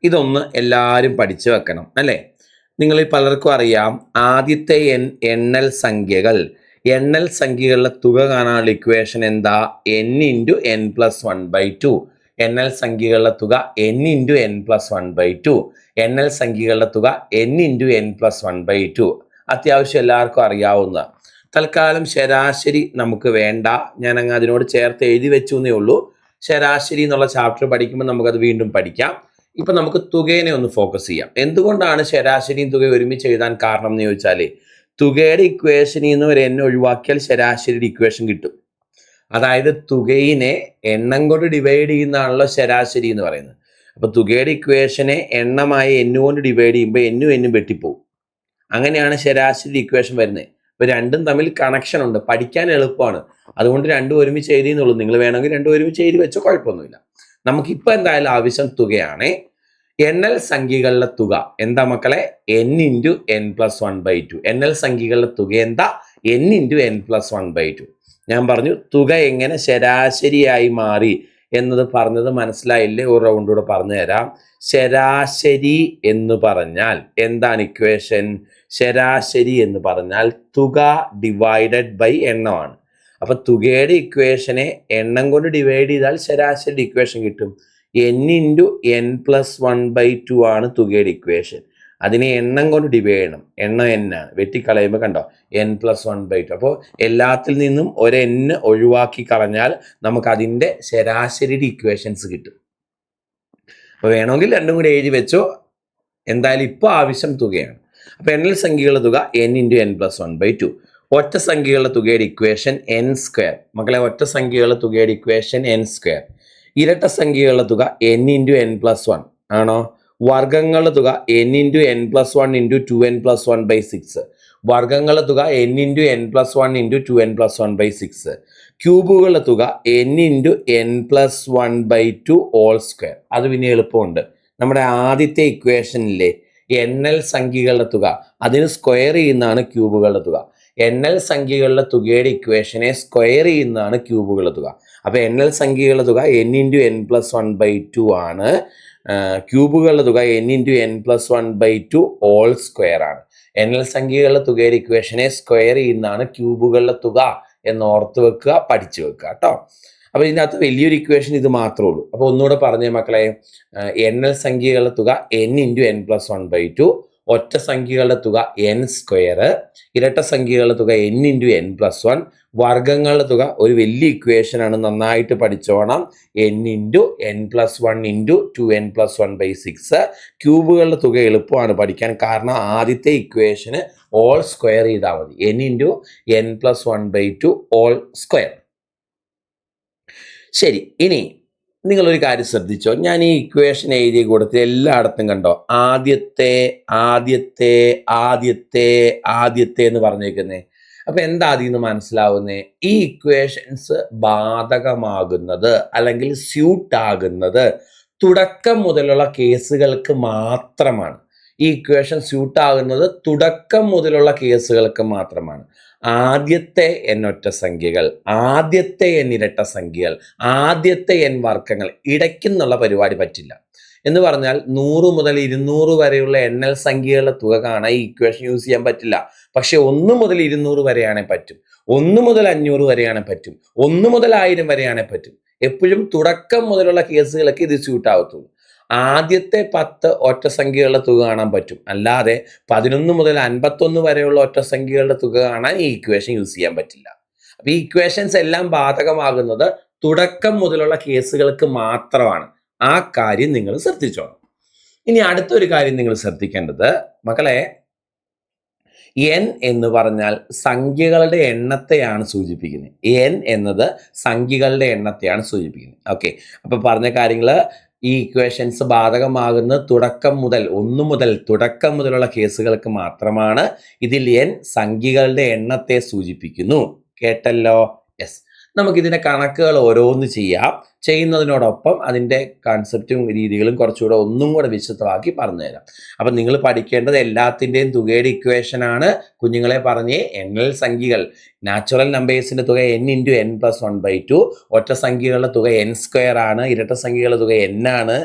ഇതൊന്ന് എല്ലാവരും പഠിച്ചു വെക്കണം അല്ലേ? നിങ്ങളിൽ പലർക്കും അറിയാം, ആദ്യത്തെ എണ്ണൽ സംഖ്യകളുടെ തുക കാണാനുള്ള ഇക്വേഷൻ എന്താ? n×n+1/2. എണ്ണൽ സംഖ്യകളുടെ തുക n×n+1/2. എണ്ണൽ സംഖ്യകളുടെ തുക n×n+1/2. അത്യാവശ്യം എല്ലാവർക്കും അറിയാവുന്ന. തൽക്കാലം ശരാശരി നമുക്ക് വേണ്ട, ഞാൻ അങ്ങ് അതിനോട് ചേർത്ത് എഴുതി വെച്ചു എന്നേ ഉള്ളൂ. ശരാശരി എന്നുള്ള ചാപ്റ്റർ പഠിക്കുമ്പോൾ നമുക്കത് വീണ്ടും പഠിക്കാം. ഇപ്പൊ നമുക്ക് തുകേനെ ഒന്ന് ഫോക്കസ് ചെയ്യാം. എന്തുകൊണ്ടാണ് ശരാശരിയും തുക ഒരുമിച്ച് എഴുതാൻ കാരണം എന്ന് ചോദിച്ചാൽ, തുകയുടെ ഇക്വേഷനിൽ നിന്ന് ഒരു എണ്ണം ഒഴിവാക്കിയാൽ ശരാശരിയുടെ ഇക്വേഷൻ കിട്ടും. അതായത് തുകയിനെ എണ്ണം കൊണ്ട് ഡിവൈഡ് ചെയ്യുന്നതാണല്ലോ ശരാശരി എന്ന് പറയുന്നത്. അപ്പൊ തുകയുടെ ഇക്വേഷനെ എണ്ണമായി n കൊണ്ട് ഡിവൈഡ് ചെയ്യുമ്പോൾ എന്നും വെട്ടിപ്പോവും. അങ്ങനെയാണ് ശരാശരി ഇക്വേഷൻ വരുന്നത്. ഇപ്പൊ രണ്ടും തമ്മിൽ കണക്ഷൻ ഉണ്ട്, പഠിക്കാൻ എളുപ്പമാണ്. അതുകൊണ്ട് രണ്ടും ഒരുമിച്ച് എഴുതിയെന്നുള്ളൂ. നിങ്ങൾ വേണമെങ്കിൽ രണ്ടും ഒരുമിച്ച് എഴുതി വെച്ചോ, കുഴപ്പമൊന്നുമില്ല. നമുക്കിപ്പോൾ എന്തായാലും ആവശ്യം തുകയാണ്. എണ്ണൽ സംഖ്യകളുടെ തുക എന്താ മക്കളെ? n×n+1/2. എണ്ണൽ സംഖ്യകളുടെ തുക എന്താ? n×n+1/2. ഞാൻ പറഞ്ഞു തുക എങ്ങനെ ശരാശരിയായി മാറി എന്നത് പറഞ്ഞത് മനസ്സിലായില്ലേ? ഒരു റൗണ്ട് കൂടെ പറഞ്ഞു തരാം. ശരാശരി എന്ന് പറഞ്ഞാൽ എന്താണ് ഇക്വേഷൻ? ശരാശരി എന്ന് പറഞ്ഞാൽ തുക ഡിവൈഡഡ് ബൈ എണ്ണമാണ്. അപ്പൊ തുകയുടെ ഇക്വേഷനെ എണ്ണം കൊണ്ട് ഡിവൈഡ് ചെയ്താൽ ശരാശരി ഇക്വേഷൻ കിട്ടും. n×n+1/2 ആണ് തുകയുടെ ഇക്വേഷൻ. അതിനെ എണ്ണം കൊണ്ട് ഡിവൈഡ് ചെയ്യണം. എണ്ണം n ആണ്, വെട്ടിക്കളയുമ്പോൾ കണ്ടോ n+1/2. അപ്പോൾ എല്ലാത്തിൽ നിന്നും ഒരു n ഒഴിവാക്കി കളഞ്ഞാൽ നമുക്ക് അതിൻ്റെ ശരാശരിയുടെ ഇക്വേഷൻസ് കിട്ടും. അപ്പോൾ വേണമെങ്കിൽ രണ്ടും കൂടി എഴുതി വെച്ചോ. എന്തായാലും ഇപ്പോൾ ആവശ്യം തുകയാണ്. അപ്പോൾ എണ്ണൽ സംഖ്യകളുടെ തുക n×n+1/2. ഒറ്റ സംഖ്യകളുടെ തുകയുടെ ഇക്വേഷൻ n². മക്കളെ, ഒറ്റ സംഖ്യകളുടെ തുകയുടെ ഇക്വേഷൻ n². ഇരട്ട സംഖ്യകളുടെ തുക n×n+1 ആണോ? വർഗങ്ങളുടെ തുക n×n+1 × 2n+1/6. വർഗങ്ങളുടെ തുക n×n+1 × 2n+1/6. ക്യൂബുകളുടെ തുക n×n+1/2². അത് പിന്നെ എളുപ്പമുണ്ട്. നമ്മുടെ ആദ്യത്തെ ഇക്വേഷനിലെ എണ്ണൽ സംഖ്യകളുടെ തുക അതിന് സ്ക്വയർ ചെയ്യുന്നതാണ് ക്യൂബുകളുടെ തുക. എണ്ണൽ സംഖ്യകളുടെ തുകയുടെ ഇക്വേഷനെ സ്ക്വയർ ചെയ്യുന്നതാണ് ക്യൂബുകളുടെ തുക. അപ്പൊ എണ്ണൽ സംഖ്യകളുടെ തുക n×n+1/2 ആണ്. ക്യൂബുകളുടെ തുക n×n+1/2² ആണ്. എണ്ണൽ സംഖ്യകളുടെ തുകയുടെ ഇക്വേഷനെ സ്ക്വയർ ചെയ്യുന്നതാണ് ക്യൂബുകളുടെ തുക എന്ന് ഓർത്ത് വെക്കുക, പഠിച്ചു വെക്കുക കേട്ടോ. അപ്പൊ ഇതിനകത്ത് വലിയൊരു ഇക്വേഷൻ ഇത് മാത്രമേ ഉള്ളൂ. അപ്പൊ ഒന്നുകൂടെ പറഞ്ഞേ മക്കളെ, എണ്ണൽ സംഖ്യകളുടെ തുക n×n+1/2, ഒറ്റ സംഖ്യകളുടെ തുക n², ഇരട്ട സംഖ്യകളുടെ തുക n×n+1, വർഗങ്ങളുടെ തുക ഒരു വലിയ ഇക്വേഷൻ ആണ്, നന്നായിട്ട് പഠിച്ചോണം, n×n+1 × 2n+1/6. ക്യൂബുകളുടെ തുക എളുപ്പമാണ് പഠിക്കാൻ, കാരണം ആദ്യത്തെ ഇക്വേഷന് ഓൾ സ്ക്വയർ ചെയ്താൽ മതി, n×n+1/2². ശരി, ഇനി നിങ്ങളൊരു കാര്യം ശ്രദ്ധിച്ചോ. ഞാൻ ഈ ഇക്വേഷൻ എഴുതിയ കൂടത്തിൽ എല്ലായിടത്തും കണ്ടോ ആദ്യത്തെ ആദ്യത്തെ ആദ്യത്തെ ആദ്യത്തെ എന്ന് പറഞ്ഞേക്കുന്നേ. അപ്പൊ എന്താ അതിന്ന് മനസ്സിലാവുന്നേ? ഈ ഇക്വേഷൻസ് ബാധകമാകുന്നത് അല്ലെങ്കിൽ സ്യൂട്ട് ആകുന്നത് തുടക്കം മുതലുള്ള കേസുകൾക്ക് മാത്രമാണ്. ഈ ഇക്വേഷൻ സ്യൂട്ട് ആകുന്നത് തുടക്കം മുതലുള്ള കേസുകൾക്ക് മാത്രമാണ്. ആദ്യത്തെ n ഒറ്റ സംഖ്യകൾ, ആദ്യത്തെ n ഇരട്ട സംഖ്യകൾ, ആദ്യത്തെ n വർഗങ്ങൾ, ഇടയ്ക്കെന്നുള്ള പരിപാടി പറ്റില്ല. എന്ന് പറഞ്ഞാൽ 100 മുതൽ 200 വരെയുള്ള എണ്ണൽ സംഖ്യകളുടെ തുക കാണാൻ ഈ ഇക്വേഷൻ യൂസ് ചെയ്യാൻ പറ്റില്ല. പക്ഷെ 1 മുതൽ 200 വരെയാണെ പറ്റും, 1 മുതൽ 500 വരെയാണെ പറ്റും, 1 മുതൽ 1000 വരെയാണെ പറ്റും. എപ്പോഴും തുടക്കം മുതലുള്ള കേസുകളൊക്കെ ഇത് സ്യൂട്ട് ആവത്തുള്ളൂ. ആദ്യത്തെ 10 ഒറ്റ സംഖ്യകളുടെ തുക കാണാൻ പറ്റും, അല്ലാതെ 11 മുതൽ 51 വരെയുള്ള ഒറ്റ സംഖ്യകളുടെ തുക കാണാൻ ഈ ഇക്വേഷൻ യൂസ് ചെയ്യാൻ പറ്റില്ല. അപ്പൊ ഈ ഇക്വേഷൻസ് എല്ലാം ബാധകമാകുന്നത് തുടക്കം മുതലുള്ള കേസുകൾക്ക് മാത്രമാണ്. ആ കാര്യം നിങ്ങൾ ശ്രദ്ധിച്ചോണം. ഇനി അടുത്തൊരു കാര്യം നിങ്ങൾ ശ്രദ്ധിക്കേണ്ടത് മക്കളെ, n എന്ന് പറഞ്ഞാൽ സംഖ്യകളുടെ എണ്ണത്തെയാണ് സൂചിപ്പിക്കുന്നത്. n എന്നത് സംഖ്യകളുടെ എണ്ണത്തെയാണ് സൂചിപ്പിക്കുന്നത്. ഓക്കെ, അപ്പൊ പറഞ്ഞ കാര്യങ്ങൾ ഈ ഇക്വേഷൻസ് ബാധകമാകുന്ന തുടക്കം മുതലുള്ള കേസുകൾക്ക് മാത്രമാണ്. ഇതിൽ n സംഖ്യകളുടെ എണ്ണത്തെ സൂചിപ്പിക്കുന്നു. കേട്ടല്ലോ? യെസ്. നമുക്കിതിന്റെ കണക്കുകൾ ഓരോന്ന് ചെയ്യാം. ചെയ്യുന്നതിനോടൊപ്പം അതിൻ്റെ കൺസെപ്റ്റും രീതികളും കുറച്ചുകൂടെ ഒന്നും കൂടെ വിശദമാക്കി പറഞ്ഞുതരാം. അപ്പം നിങ്ങൾ പഠിക്കേണ്ടത് എല്ലാത്തിൻ്റെയും തുകയുടെ ഇക്വേഷനാണ്. കുഞ്ഞുങ്ങളെ പറഞ്ഞേ, എണ്ണൽ സംഖ്യകൾ നാച്ചുറൽ നമ്പേഴ്സിൻ്റെ തുക n×n+1/2, ഒറ്റ സംഖ്യകളുടെ തുക n² ആണ്, ഇരട്ട സംഖ്യകളുടെ തുക n ആണ്,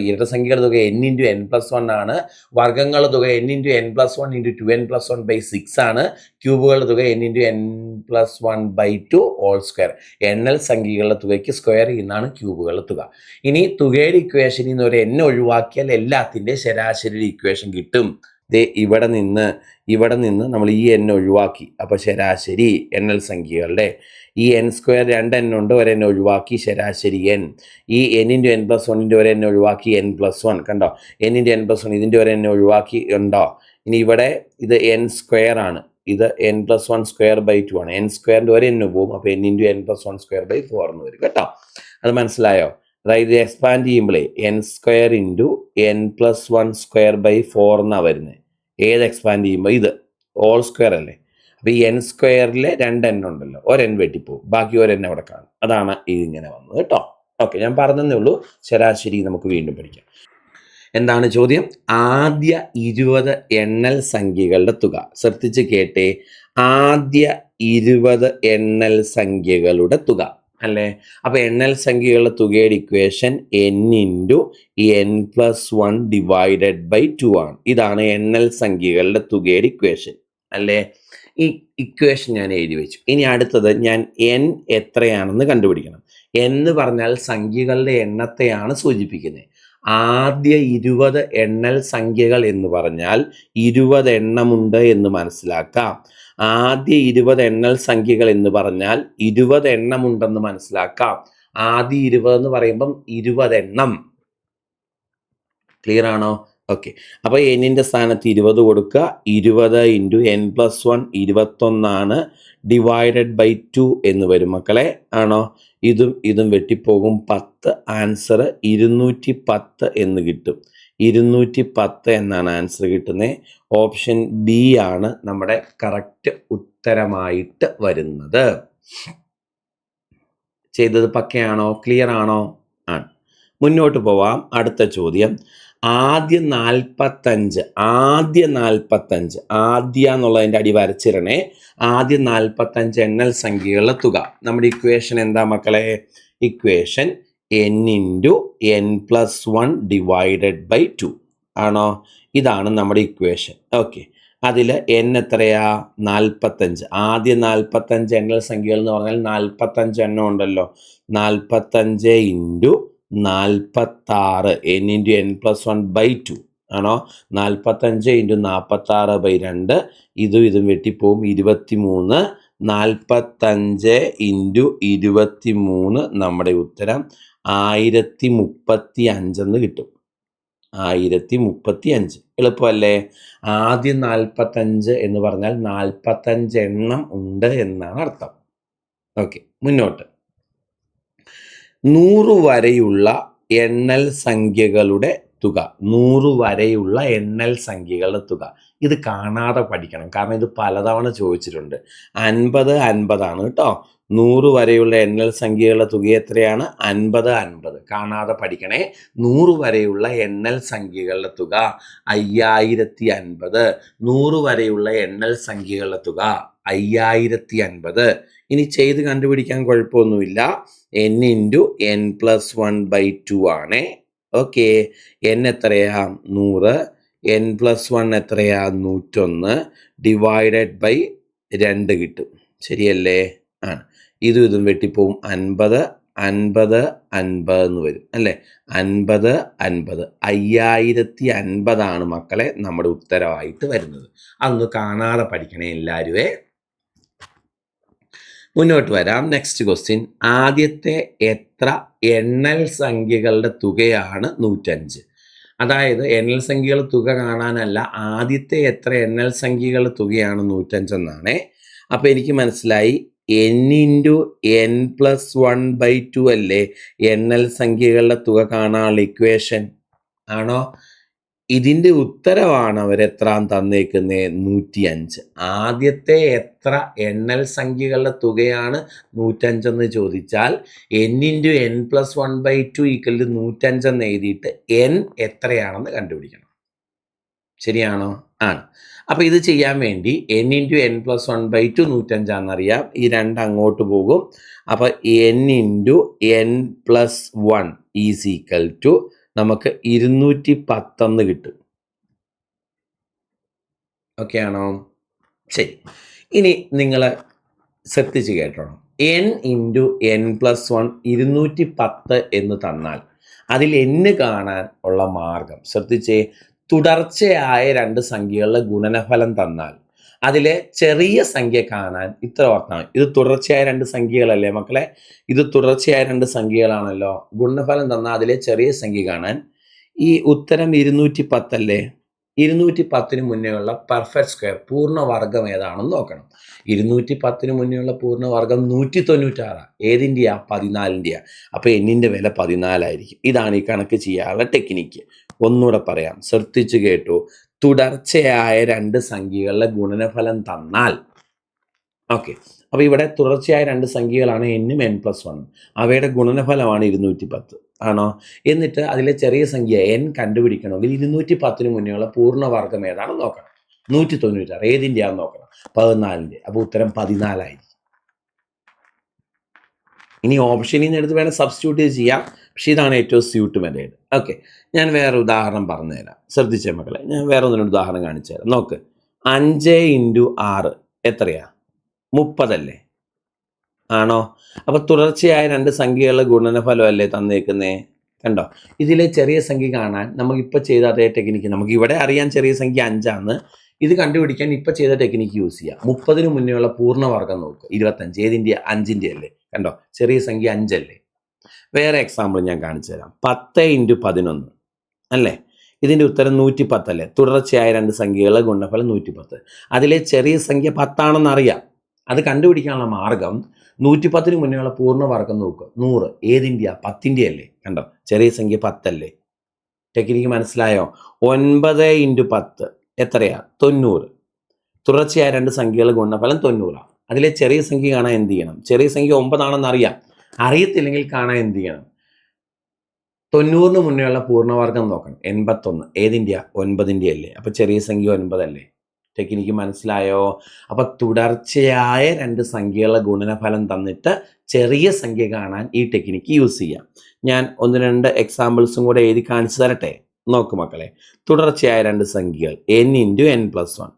ഇരട്ട സംഖ്യകളുടെ തുക n×n+1 ആണ്, വർഗ്ഗങ്ങളുടെ തുക n×n+1 × 2n+1/6 ആണ്, ക്യൂബുകളുടെ തുക n×n+1/2 ഹോൾ സ്ക്വയർ. എണ്ണൽ സംഖ്യകളുടെ തുകയ്ക്ക് സ്ക്വയർ ചെയ്യുന്നതാണ് ക്യൂബുകളുടെ തുക. ഇനി തുകയുടെ ഇക്വേഷനിൽ നിന്ന് ഒരു n ഒഴിവാക്കിയാൽ എല്ലാത്തിൻ്റെ ശരാശരി ഇക്വേഷൻ കിട്ടും. ഇവിടെ നിന്ന് നമ്മൾ ഈ n ഒഴിവാക്കി, അപ്പോൾ ശരാശരി എണ്ണൽ സംഖ്യകളുടെ ഈ n² 2n ഉണ്ട്, ഒരു n ഒഴിവാക്കി, ശരാശരി n. ഈ n×n+1 ഒരു n ഒഴിവാക്കി, n+1. കണ്ടോ, n×n+1 ഇതിൻ്റെ ഒരു n ഒഴിവാക്കി ഉണ്ടോ? ഇനി ഇവിടെ ഇത് n² ആണ്, ഇത് n+1² ആണ്. n² ഒരു n പോകും, അപ്പോൾ n×n+1²/4 എന്ന് വരും കേട്ടോ. അത് മനസ്സിലായോ? അതായത് ഇത് എക്സ്പാൻഡ് ചെയ്യുമ്പോഴേ n² × n+1²/4 എന്നാണ് വരുന്നത്. ഏത് എക്സ്പാൻഡ് ചെയ്യുമ്പോൾ ഇത് ഹോൾ സ്ക്വയർ അല്ലേ. അപ്പോൾ ഈ n² 2n ഉണ്ടല്ലോ, ഒരു n വെട്ടിപ്പോവും, ബാക്കി ഒരു n അവിടെ കാണും. അതാണ് ഇതിങ്ങനെ വന്നത് കേട്ടോ. ഓക്കെ, ഞാൻ പറഞ്ഞതേ ഉള്ളൂ. ശരാശരി നമുക്ക് വീണ്ടും പഠിക്കാം. എന്താണ് ചോദ്യം? ആദ്യ 20 എണ്ണൽ സംഖ്യകളുടെ തുക. ശ്രദ്ധിച്ച് കേട്ടേ, ആദ്യ 20 എണ്ണൽ സംഖ്യകളുടെ തുക അല്ലേ. അപ്പോൾ എണ്ണൽ സംഖ്യകളുടെ തുകയുടെ ഇക്വേഷൻ n×n+1/2 ആണ്. ഇതാണ് എണ്ണൽ സംഖ്യകളുടെ തുകയുടെ ഇക്വേഷൻ അല്ലേ. ഈ ഇക്വേഷൻ ഞാൻ എഴുതി വെച്ചു. ഇനി അടുത്തത് ഞാൻ n എത്രയാണെന്ന് കണ്ടുപിടിക്കണം. എന്ന് പറഞ്ഞാൽ സംഖ്യകളുടെ എണ്ണത്തെയാണ് സൂചിപ്പിക്കുന്നത്. ആദ്യ 20 എണ്ണൽ സംഖ്യകൾ എന്ന് പറഞ്ഞാൽ 20 എണ്ണമുണ്ട് എന്ന് മനസ്സിലാക്കാം. ആദ്യ 20 എണ്ണൽ സംഖ്യകൾ എന്ന് പറഞ്ഞാൽ 20 എണ്ണമുണ്ടെന്ന് മനസ്സിലാക്കാം. ആദ്യ 20 എന്ന് പറയുമ്പം 20 എണ്ണം. ക്ലിയർ ആണോ? ഓക്കെ, അപ്പോൾ എന്നിൻ്റെ സ്ഥാനത്ത് 20 കൊടുക്കുക. 20 × n+1 21 /2 എന്ന് വരും മക്കളെ. ആണോ? ഇതും വെട്ടിപ്പോകും. 10, ആൻസർ 210 എന്ന് കിട്ടും. 210 എന്നാണ് ആൻസർ കിട്ടുന്നത്. ഓപ്ഷൻ ബി ആണ് നമ്മുടെ കറക്റ്റ് ഉത്തരമായിട്ട് വരുന്നത്. ചെയ്തത് പക്കയാണോ? ക്ലിയർ ആണോ? ആണ്. മുന്നോട്ട് പോവാം. അടുത്ത ചോദ്യം. ആദ്യ 45 ആദ്യ എന്നുള്ളതിൻ്റെ അടി വരച്ചിരണേ. ആദ്യ 45 എണ്ണൽ സംഖ്യകളുടെ തുക. നമ്മുടെ ഇക്വേഷൻ എന്താ മക്കളെ? ഇക്വേഷൻ n×n+1/2 ആണോ? ഇതാണ് നമ്മുടെ ഇക്വേഷൻ. ഓക്കെ, അതിൽ n എത്രയാ? 45. ആദ്യ 45 എണ്ണൽ സംഖ്യകൾ എന്ന് പറഞ്ഞാൽ 45 എണ്ണം ഉണ്ടല്ലോ. 45 × 46 n×n+1/2 ആണോ? 45 × 46/2. ഇതും വെട്ടിപ്പോവും. 23. 45 × 23 നമ്മുടെ ഉത്തരം 1035 എന്ന് കിട്ടും. 1035. എളുപ്പമല്ലേ? ആദ്യം 45 എന്ന് പറഞ്ഞാൽ 45 എണ്ണം ഉണ്ട് എന്നാണ് അർത്ഥം. ഓക്കെ, മുന്നോട്ട്. 100 വരെയുള്ള എണ്ണൽ സംഖ്യകളുടെ തുക. 100 വരെയുള്ള എണ്ണൽ സംഖ്യകളുടെ തുക. ഇത് കാണാതെ പഠിക്കണം, കാരണം ഇത് പലതവണ ചോദിച്ചിട്ടുണ്ട്. 50 ആണ് കേട്ടോ. 100 വരെയുള്ള എണ്ണൽ സംഖ്യകളുടെ തുക എത്രയാണ്? 50. കാണാതെ പഠിക്കണേ. 100 വരെയുള്ള എണ്ണൽ സംഖ്യകളുടെ തുക 5050. 100 വരെയുള്ള എണ്ണൽ സംഖ്യകളുടെ തുക 5050. ഇനി ചെയ്ത് കണ്ടുപിടിക്കാൻ കുഴപ്പമൊന്നുമില്ല. n×n+1/2 ആണ്. ഓക്കെ, n എത്രയാ? 100. n+1 എത്രയാ? 101 /2 കിട്ടും. ശരിയല്ലേ? ആണ്. ഇതും വെട്ടിപ്പോവും. 50 എന്ന് വരും അല്ലേ. 50 5050 മക്കളെ നമ്മുടെ ഉത്തരവായിട്ട് വരുന്നത്. അതൊന്ന് കാണാതെ പഠിക്കണേ എല്ലാവരുമേ. മുന്നോട്ട് വരാം. Next question. ആദ്യത്തെ എത്ര എണ്ണൽ സംഖ്യകളുടെ തുകയാണ് 105? അതായത് എണ്ണൽ സംഖ്യകളുടെ തുക കാണാനല്ല, ആദ്യത്തെ എത്ര എണ്ണൽ സംഖ്യകളുടെ തുകയാണ് 105 എന്നാണ്. അപ്പോൾ എനിക്ക് മനസ്സിലായി n×n+1/2 അല്ലേ എണ്ണൽ സംഖ്യകളുടെ തുക കാണാനുള്ള ഇക്വേഷൻ. ആണോ? ഇതിൻ്റെ ഉത്തരവാണ് അവരെത്രാം തന്നേക്കുന്നത് 105. ആദ്യത്തെ എത്ര എണ്ണൽ സംഖ്യകളുടെ തുകയാണ് 105 എന്ന് ചോദിച്ചാൽ n×n+1/2 = 105 എന്ന് എഴുതിയിട്ട് n എത്രയാണെന്ന് കണ്ടുപിടിക്കണം. ശരിയാണോ? ആണ്. അപ്പോൾ ഇത് ചെയ്യാൻ വേണ്ടി n×n+1/2 105 ഈ 2 അങ്ങോട്ട് പോകും. അപ്പോൾ n×n+1 = നമുക്ക് 210 കിട്ടും. ഓക്കെ ആണോ? ശരി. ഇനി നിങ്ങൾ ശ്രദ്ധിച്ച് കേട്ടോണം. n×n+1 210 എന്ന് തന്നാൽ അതിൽ n കാണാൻ ഉള്ള മാർഗം ശ്രദ്ധിച്ചേ. തുടർച്ചയായ 2 സംഖ്യകളുടെ ഗുണനഫലം തന്നാൽ അതിലെ ചെറിയ സംഖ്യ കാണാൻ ഇത്ര ഓർത്താൽ ഇത് തുടർച്ചയായ 2 സംഖ്യകളല്ലേ മക്കളെ? ഇത് തുടർച്ചയായ 2 സംഖ്യകളാണല്ലോ. ഗുണനഫലം തന്നാൽ അതിലെ ചെറിയ സംഖ്യ കാണാൻ ഈ ഉത്തരം 210 അല്ലേ? 210 മുന്നേയുള്ള പെർഫെക്റ്റ് സ്ക്വയർ പൂർണ്ണവർഗം ഏതാണെന്ന് നോക്കണം. 210 മുന്നേയുള്ള പൂർണ്ണവർഗം 196. ഏതിൻ്റെയാ? 14ൻ്റെയാ. അപ്പോൾ എന്നിൻ്റെ വില 14 ആയിരിക്കും. ഇതാണ് ഈ കണക്ക് ചെയ്യാനുള്ള ടെക്നിക്ക്. ഒന്നുകൂടെ പറയാം, ശ്രദ്ധിച്ചു കേട്ടു. തുടർച്ചയായ 2 സംഖ്യകളുടെ ഗുണനഫലം തന്നാൽ, ഓക്കെ, അപ്പോൾ ഇവിടെ തുടർച്ചയായ 2 സംഖ്യകളാണ് n-ഉം n+1. അവയുടെ ഗുണനഫലമാണ് 210 ആണോ? എന്നിട്ട് അതിലെ ചെറിയ സംഖ്യ n കണ്ടുപിടിക്കണമെങ്കിൽ 210 മുന്നേയുള്ള പൂർണ്ണവർഗം ഏതാണെന്ന് നോക്കണം. 196 ഏതിൻ്റെയാണെന്ന് നോക്കണം? 14ൻ്റെ. അപ്പോൾ ഉത്തരം 14 ആയിരിക്കും. ഇനി ഓപ്ഷനിൽ നിന്ന് എടുത്ത് വേണം സബ്സ്റ്റിറ്റ്യൂട്ട് ചെയ്യാം. പക്ഷേ ഇതാണ് ഏറ്റവും സ്യൂട്ട് മെത്തേഡ്. ഓക്കെ, ഞാൻ വേറെ ഉദാഹരണം പറഞ്ഞുതരാം. ശ്രദ്ധിച്ചേ മക്കളെ, ഞാൻ വേറെ ഒന്നിനൊരു ഉദാഹരണം കാണിച്ചു തരാം. നോക്ക്, 5×6 എത്രയാ? 30 അല്ലേ? ആണോ? അപ്പോൾ തുടർച്ചയായ 2 സംഖ്യകളുടെ ഗുണനഫലം അല്ലേ തന്നേക്കുന്നേ? കണ്ടോ? ഇതിലെ ചെറിയ സംഖ്യ കാണാൻ നമുക്കിപ്പോൾ ചെയ്ത അതേ ടെക്നിക്ക്, നമുക്ക് ഇവിടെ അറിയാൻ ചെറിയ സംഖ്യ 5 ആണ്. ഇത് കണ്ടുപിടിക്കാൻ ഇപ്പോൾ ചെയ്ത ടെക്നിക്ക് യൂസ് ചെയ്യാം. 30 മുന്നേയുള്ള പൂർണ്ണവർഗം നോക്കുക. 25 ഏതിൻ്റെ? 5ൻ്റെ അല്ലേ? കണ്ടോ? ചെറിയ സംഖ്യ 5 അല്ലേ? വേറെ എക്സാമ്പിൾ ഞാൻ കാണിച്ചു തരാം. 10×11 അല്ലേ? ഇതിൻ്റെ ഉത്തരം 110 അല്ലേ? തുടർച്ചയായ 2 സംഖ്യകളുടെ ഗുണനഫലം 110. അതിലെ ചെറിയ സംഖ്യ 10 ആണെന്ന് അറിയാം. അത് കണ്ടുപിടിക്കാനുള്ള മാർഗം 110 മുന്നേയുള്ള പൂർണ്ണവർഗം നോക്കുക. 100 ഏതിൻ്റെയാ? 10ൻ്റെ അല്ലേ? കണ്ടോ? ചെറിയ സംഖ്യ 10 അല്ലേ? ടെക്നിക്ക് മനസ്സിലായോ? 9×10 എത്രയാ? 90. തുടർച്ചയായ 2 സംഖ്യകളുടെ ഗുണനഫലം 90. അതിലെ ചെറിയ സംഖ്യ കാണാൻ എന്ത് ചെയ്യണം? ചെറിയ സംഖ്യ 9 ആണെന്ന് അറിയാം. അറിയത്തില്ലെങ്കിൽ കാണാൻ എന്ത് ചെയ്യണം? 90 മുന്നേയുള്ള പൂർണ്ണവർഗം നോക്കണം. 81 ഏതിൻ്റെയാ? 9ൻ്റെ അല്ലേ? അപ്പോൾ ചെറിയ സംഖ്യ 9 അല്ലേ? ടെക്നിക്ക് മനസ്സിലായോ? അപ്പോൾ തുടർച്ചയായ 2 സംഖ്യകളുടെ ഗുണനഫലം തന്നിട്ട് ചെറിയ സംഖ്യ കാണാൻ ഈ ടെക്നിക്ക് യൂസ് ചെയ്യാം. ഞാൻ 1-2 എക്സാമ്പിൾസും കൂടെ എഴുതി കാണിച്ചു തരട്ടെ. നോക്ക് മക്കളെ, തുടർച്ചയായ 2 സംഖ്യകൾ n×n+1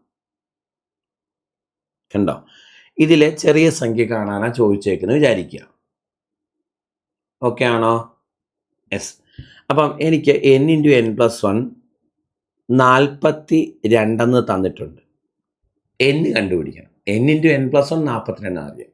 കണ്ടോ? ഇതിലെ ചെറിയ സംഖ്യ കാണാനാണ് ചോദിച്ചേക്കുന്നത് വിചാരിക്കുക. ഓക്കെ ആണോ? യെസ്. അപ്പം എനിക്ക് n×n+1 42 തന്നിട്ടുണ്ട്. n കണ്ടുപിടിക്കണം. n×n+1 42 അറിയാം.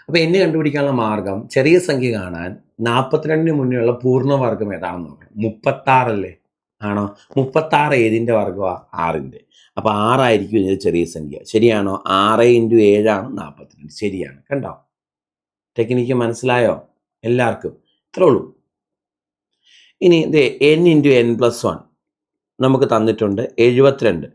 അപ്പോൾ n കണ്ടുപിടിക്കാനുള്ള മാർഗം ചെറിയ സംഖ്യ കാണാൻ 42 മുന്നേയുള്ള പൂർണ്ണവർഗം ഏതാണെന്ന് നോക്കണം. 36 അല്ലേ? ആണോ? 36 ഏതിൻ്റെ വർഗമാണ്? 6ൻ്റെ. അപ്പോൾ 6 ആയിരിക്കും ഇതിൻ്റെ ചെറിയ സംഖ്യ. ശരിയാണോ? 6×7 ആണ് 42. ശരിയാണ്. കണ്ടോ? ടെക്നിക്ക് മനസ്സിലായോ എല്ലാവർക്കും? ഇത്രേ ഉള്ളൂ. ഇനി ഇത് n×n+1 നമുക്ക് തന്നിട്ടുണ്ട് 72.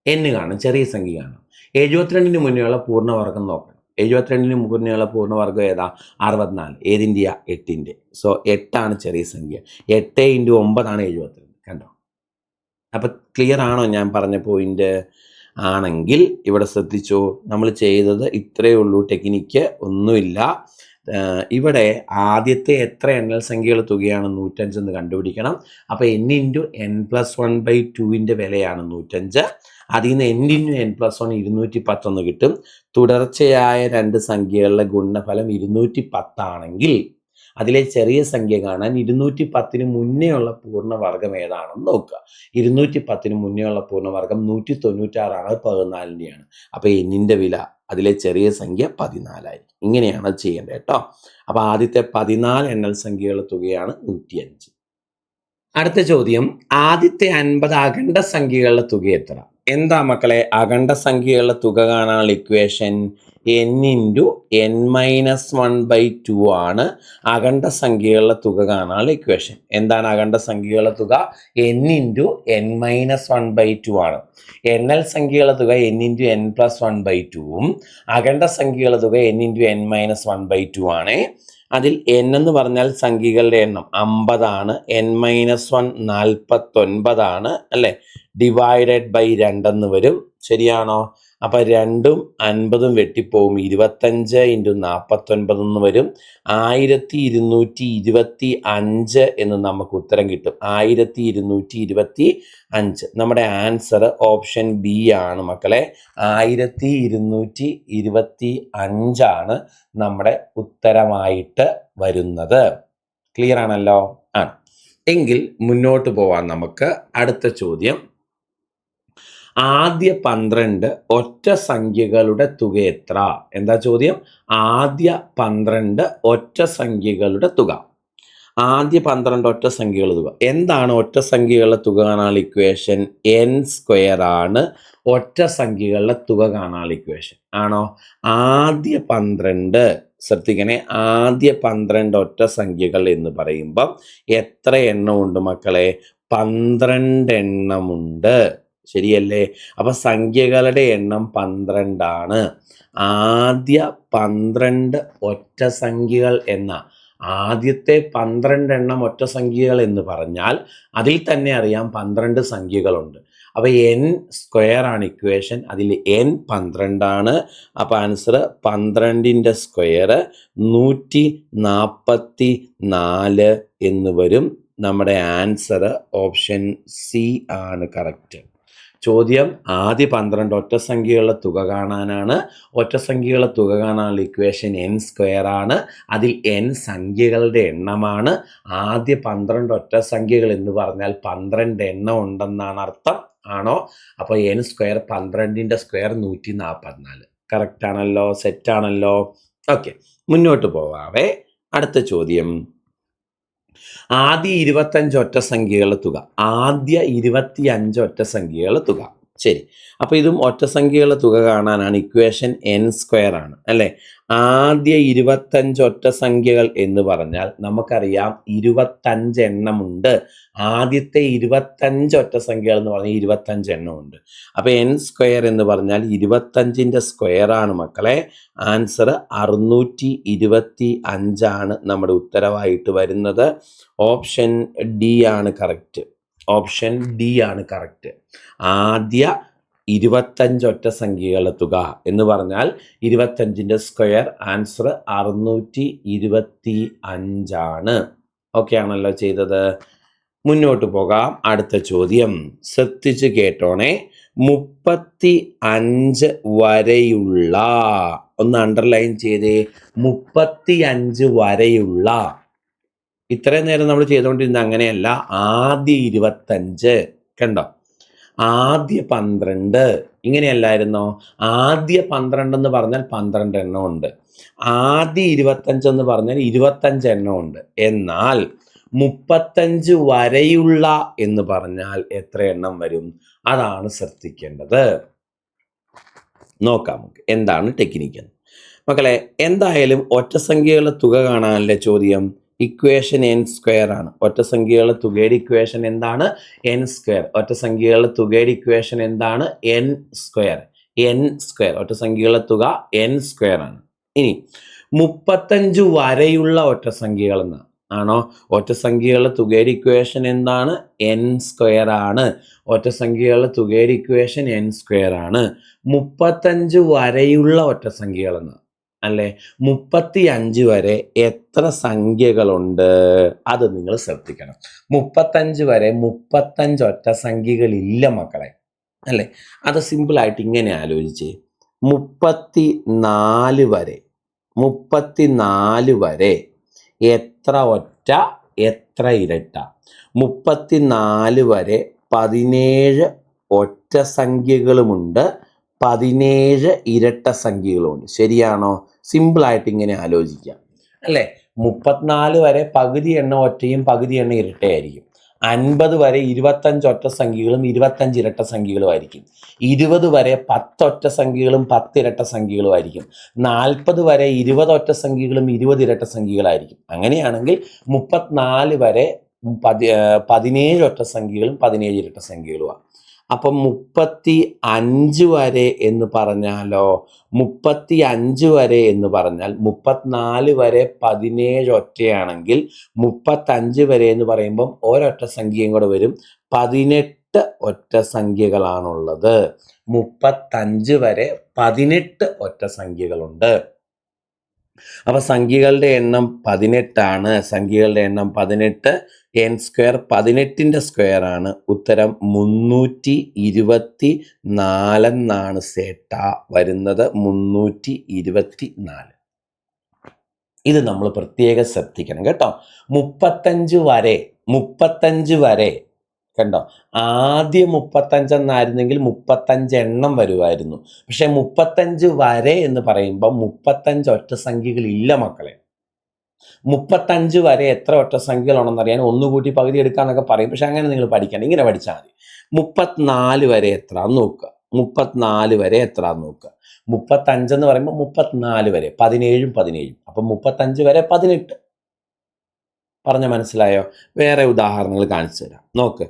n കാണും, ചെറിയ സംഖ്യ കാണും. 72 മുന്നേയുള്ള പൂർണ്ണവർഗം നോക്കണം. 72 മുന്നേയുള്ള പൂർണ്ണവർഗം ഏതാ? 64 ഏതിൻ്റെയാ? 8ൻ്റെ. സോ 8 ആണ് ചെറിയ സംഖ്യ. 8×9 ആണ് 72. കണ്ടോ? അപ്പം ക്ലിയർ ആണോ ഞാൻ പറഞ്ഞ പോയിന്റ്? ആണെങ്കിൽ ഇവിടെ ശ്രദ്ധിച്ചു, നമ്മൾ ചെയ്തത് ഇത്രയേ ഉള്ളൂ. ടെക്നിക്ക് ഒന്നുമില്ല. ഇവിടെ ആദ്യത്തെ എത്ര എണ്ണൽ സംഖ്യകൾ തുകയാണ് 105 എന്ന് കണ്ടുപിടിക്കണം. അപ്പോൾ n×n+1/2ൻ്റെ വിലയാണ് 105. അതിൽ നിന്ന് n×n+1 210 കിട്ടും. തുടർച്ചയായ 2 സംഖ്യകളുടെ ഗുണനഫലം 210 ആണെങ്കിൽ അതിലെ ചെറിയ സംഖ്യ കാണാൻ 210 മുന്നേയുള്ള പൂർണ്ണവർഗം ഏതാണെന്ന് നോക്കുക. 210 മുന്നേയുള്ള പൂർണ്ണവർഗം 196 ആണ്. 14ൻ്റെയാണ്. അപ്പോൾ എന്നിൻ്റെ വില അതിലെ ചെറിയ സംഖ്യ 14 ആയിരിക്കും. ഇങ്ങനെയാണ് അത് ചെയ്യേണ്ടത് കേട്ടോ. അപ്പോൾ ആദ്യത്തെ 14 എണ്ണൽ സംഖ്യകളുടെ തുകയാണ് 105. അടുത്ത ചോദ്യം, ആദ്യത്തെ 50 അഖണ്ഡ സംഖ്യകളുടെ തുക എത്ര? എന്താ മക്കളെ അഖണ്ഡ സംഖ്യകളുടെ തുക കാണാനുള്ള equation? n into n minus 1/2 ആണ് അഖണ്ഡ സംഖ്യകളുടെ തുക കാണാനുള്ള ഇക്വേഷൻ. എന്താണ് അഖണ്ഡ സംഖ്യകളുടെ തുക? n ഇൻറ്റു n മൈനസ് 1/2 ആണ്. എണ്ണൽ സംഖ്യകളുടെ തുക n ഇൻറ്റു n പ്ലസ് 1/2ഉം അഖണ്ഡ സംഖ്യകളുടെ തുക n ഇൻറ്റു n മൈനസ് 1/2 ആണ്. അതിൽ n എന്ന് പറഞ്ഞാൽ സംഖ്യകളുടെ എണ്ണം 50 ആണ്, n മൈനസ് 1 49 ആണ് അല്ലേ, ഡിവൈഡഡ് ബൈ 2 എന്ന് വരും. ശരിയാണോ? അപ്പൊ 2ഉം 50ഉം വെട്ടിപ്പോവും, 25 ഇൻറ്റു 49 എന്ന് വരും. 1225 എന്ന് നമുക്ക് ഉത്തരം കിട്ടും. 1225. നമ്മുടെ ആൻസർ ഓപ്ഷൻ ബി ആണ് മക്കളെ. 1225 ആണ് നമ്മുടെ ഉത്തരമായിട്ട് വരുന്നത്. ക്ലിയർ ആണല്ലോ? ആണ്. എങ്കിൽ മുന്നോട്ട് പോവാൻ നമുക്ക്. അടുത്ത ചോദ്യം, ആദ്യ 12 ഒറ്റ സംഖ്യകളുടെ തുക എത്ര? എന്താ ചോദ്യം? ആദ്യ 12 ഒറ്റ സംഖ്യകളുടെ തുക. ആദ്യ 12 ഒറ്റ സംഖ്യകളുടെ തുക. എന്താണ് ഒറ്റ സംഖ്യകളുടെ തുക കാണാനുള്ള ഇക്വേഷൻ? n² ആണ് ഒറ്റ സംഖ്യകളുടെ തുക കാണാനുള്ള ഇക്വേഷൻ. ആണോ? ആദ്യ 12, ശ്രദ്ധിക്കണേ, ആദ്യ 12 ഒറ്റ സംഖ്യകൾ എന്ന് പറയുമ്പം എത്ര എണ്ണമുണ്ട് മക്കളെ? 12 എണ്ണമുണ്ട്. ശരിയല്ലേ? അപ്പൊ സംഖ്യകളുടെ എണ്ണം 12 ആണ്. ആദ്യ 12 ഒറ്റ സംഖ്യകൾ എന്ന ആദ്യത്തെ 12 എണ്ണം ഒറ്റ സംഖ്യകൾ എന്ന് പറഞ്ഞാൽ അതിൽ തന്നെ അറിയാം 12 സംഖ്യകളുണ്ട്. അപ്പൊ n² ആണ് ഇക്വേഷൻ. അതിൽ n 12 ആണ്. അപ്പൊ ആൻസർ 12ന്റെ സ്ക്വയർ 144 എന്ന് വരും. നമ്മുടെ ആൻസർ ഓപ്ഷൻ സി ആണ് കറക്റ്റ്. ചോദ്യം ആദ്യ 12 ഒറ്റ സംഖ്യകളുടെ തുക കാണാനാണ്. ഒറ്റ സംഖ്യകളുടെ തുക കാണാനുള്ള ഇക്വേഷൻ n² ആണ്. അതിൽ n സംഖ്യകളുടെ എണ്ണമാണ്. ആദ്യ 12 ഒറ്റ സംഖ്യകൾ എന്ന് പറഞ്ഞാൽ 12 എണ്ണം ഉണ്ടെന്നാണ് അർത്ഥം. ആണോ? അപ്പോൾ n² 12ന്റെ സ്ക്വയർ 144. കറക്റ്റ് ആണല്ലോ? സെറ്റ് ആണല്ലോ? ഓക്കെ, മുന്നോട്ട് പോവാവേ. അടുത്ത ചോദ്യം, ആദ്യ 25 ഒറ്റ സംഖ്യകളുടെ തുക. ആദ്യ 25 ഒറ്റ സംഖ്യകളുടെ തുക. ശരി, അപ്പൊ ഇതും ഒറ്റ സംഖ്യകളുടെ തുക കാണാനാണ് ഇക്വേഷൻ n² ആണ് അല്ലെ. ആദ്യ 25 ഒറ്റ സംഖ്യകൾ എന്ന് പറഞ്ഞാൽ നമുക്കറിയാം 25 എണ്ണമുണ്ട്. ആദ്യത്തെ 25 ഒറ്റ സംഖ്യകൾ എന്ന് പറഞ്ഞാൽ 25 എണ്ണമുണ്ട്. അപ്പൊ n² എന്ന് പറഞ്ഞാൽ 25ന്റെ സ്ക്വയർ ആണ് മക്കളെ. ആൻസർ 625 ആണ് നമ്മുടെ ഉത്തരവായിട്ട് വരുന്നത്. ഓപ്ഷൻ ഡി ആണ് കറക്റ്റ്. ഓപ്ഷൻ ഡി ആണ് കറക്റ്റ്. ആദ്യ 25 ഒറ്റ സംഖ്യകളുടെ തുക എന്ന് പറഞ്ഞാൽ 25ന്റെ സ്ക്വയർ. ആൻസർ 625 ആണ്. ഓക്കെ ആണല്ലോ ചെയ്തത്? മുന്നോട്ട് പോകാം. അടുത്ത ചോദ്യം ശ്രദ്ധിച്ച് കേട്ടോണേ. 35 വരെയുള്ള, ഒന്ന് അണ്ടർലൈൻ ചെയ്തേ, 35 വരെയുള്ള. ഇത്രയും നേരം നമ്മൾ ചെയ്തുകൊണ്ടിരുന്ന അങ്ങനെയല്ല. ആദ്യ 25 കണ്ടോ, ആദ്യ 12 ഇങ്ങനെയല്ലായിരുന്നോ? ആദ്യ 12 എന്ന് പറഞ്ഞാൽ 12 എണ്ണം ഉണ്ട്. ആദ്യ 25 എന്ന് പറഞ്ഞാൽ 25 എണ്ണം ഉണ്ട്. എന്നാൽ 35 വരെയുള്ള എന്ന് പറഞ്ഞാൽ എത്ര എണ്ണം വരും? അതാണ് ശ്രദ്ധിക്കേണ്ടത്. നോക്കാം നമുക്ക് എന്താണ് ടെക്നിക്ക്. മക്കളെ, എന്തായാലും ഒറ്റ സംഖ്യകളുടെ തുക കാണാനല്ലേ ചോദ്യം. ഇക്വേഷൻ n² ആണ്. ഒറ്റ സംഖ്യകളുടെ തുകയുടെ ഇക്വേഷൻ എന്താണ്? n². ഒറ്റ സംഖ്യകളുടെ തുകയുടെ ഇക്വേഷൻ എന്താണ്? n². ഒറ്റ സംഖ്യകളുടെ തുക n² ആണ്. ഇനി 35 വരെയുള്ള ഒറ്റ സംഖ്യകൾ എന്ന് ആണോ? ഒറ്റ സംഖ്യകളുടെ തുകയുടെ ഇക്വേഷൻ എന്താണ്? n² ആണ്. ഒറ്റ സംഖ്യകളുടെ തുകയുടെ ഇക്വേഷൻ n² ആണ്. 35 വരെയുള്ള ഒറ്റ സംഖ്യകൾ എന്ന് അല്ലേ. 35 വരെ എത്ര സംഖ്യകളുണ്ട്? അത് നിങ്ങൾ ശ്രദ്ധിക്കണം. 35 വരെ 35 ഒറ്റ സംഖ്യകളില്ല മക്കളെ അല്ലേ. അത് സിമ്പിളായിട്ട് ഇങ്ങനെ ആലോചിച്ചേ. 34 വരെ, 34 വരെ എത്ര ഒറ്റ, എത്ര ഇരട്ട? 34 വരെ 17 ഒറ്റ സംഖ്യകളുമുണ്ട്, 17 ഇരട്ട സംഖ്യകളുമുണ്ട്. ശരിയാണോ? സിമ്പിളായിട്ട് ഇങ്ങനെ ആലോചിക്കാം അല്ലേ. 34 വരെ പകുതി എണ്ണം ഒറ്റയും പകുതി എണ്ണം ഇരട്ടയായിരിക്കും. 50 വരെ 25 ഒറ്റ സംഖ്യകളും 25 ഇരട്ട സംഖ്യകളും ആയിരിക്കും. 20 വരെ 10 ഒറ്റ സംഖ്യകളും 10 ഇരട്ട സംഖ്യകളും ആയിരിക്കും. 40 വരെ 20 ഒറ്റ സംഖ്യകളും 20 ഇരട്ട സംഖ്യകളായിരിക്കും. അങ്ങനെയാണെങ്കിൽ 34 വരെ 17 ഒറ്റ സംഖ്യകളും 17 ഇരട്ട സംഖ്യകളുമാണ്. അപ്പം 35 വരെ എന്ന് പറഞ്ഞാലോ, 35 വരെ എന്ന് പറഞ്ഞാൽ 34 വരെ 17 ഒറ്റയാണെങ്കിൽ 35 വരെ എന്ന് പറയുമ്പം ഒരൊറ്റ സംഖ്യയും കൂടെ വരും. 18 ഒറ്റ സംഖ്യകളാണുള്ളത്. 35 വരെ 18 ഒറ്റ സംഖ്യകളുണ്ട്. അപ്പൊ സംഖ്യകളുടെ എണ്ണം 18 സംഖ്യകളുടെ എണ്ണം 18. n സ്ക്വയർ 18ന്റെ സ്ക്വയർ ആണ്. ഉത്തരം 324 എന്നാണ് സേട്ടാ വരുന്നത്. 324. ഇത് നമ്മൾ പ്രത്യേകം ശ്രദ്ധിക്കണം കേട്ടോ. 35 വരെ കണ്ടോ, ആദ്യം 35 എന്നായിരുന്നെങ്കിൽ 35 എണ്ണം വരുമായിരുന്നു. പക്ഷെ 35 വരെ എന്ന് പറയുമ്പോൾ 35 ഒറ്റ സംഖ്യകളില്ല മക്കളെ. 35 വരെ എത്ര ഒറ്റ സംഖ്യകളുണ്ടെന്നറിയാൻ ഒന്നുകൂട്ടി പകുതി എടുക്കാന്നൊക്കെ പറയും. പക്ഷെ അങ്ങനെ നിങ്ങൾ പഠിക്കണം, ഇങ്ങനെ പഠിച്ചാൽ മതി. 34 വരെ എത്രയാന്ന് നോക്കുക. 34 വരെ എത്രയാന്ന് നോക്കുക. 35 എന്ന് പറയുമ്പോൾ 34 വരെ 17 17. അപ്പം 35 വരെ 18. പറഞ്ഞ മനസ്സിലായോ? വേറെ ഉദാഹരണങ്ങൾ കാണിച്ചു തരാം. നോക്ക്,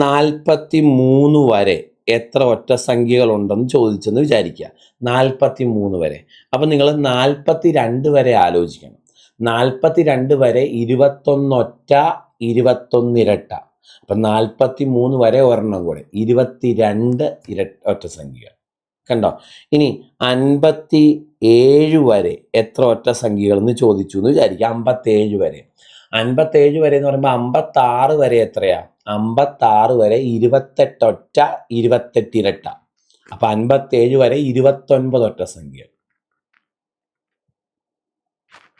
43 വരെ എത്ര ഒറ്റ സംഖ്യകളുണ്ടെന്ന് ചോദിച്ചെന്ന് വിചാരിക്കുക. 43 വരെ. അപ്പം നിങ്ങൾ 42 വരെ ആലോചിക്കണം. 42 വരെ 21 ഒറ്റ 21 ഇരട്ട. അപ്പം 43 വരെ ഒരെണ്ണം കൂടെ 22 ഒറ്റ സംഖ്യകൾ. കണ്ടോ? ഇനി 57 വരെ എത്ര ഒറ്റ സംഖ്യകൾ എന്ന് ചോദിച്ചു എന്ന് വിചാരിക്കുക. 57 വരെ. 57 വരെ എന്ന് പറയുമ്പോൾ 56 വരെ എത്രയാ? 56 വരെ 28 ഒറ്റ 28 ഇരട്ട. അപ്പൊ 57 വരെ 29 ഒറ്റ സംഖ്യകൾ.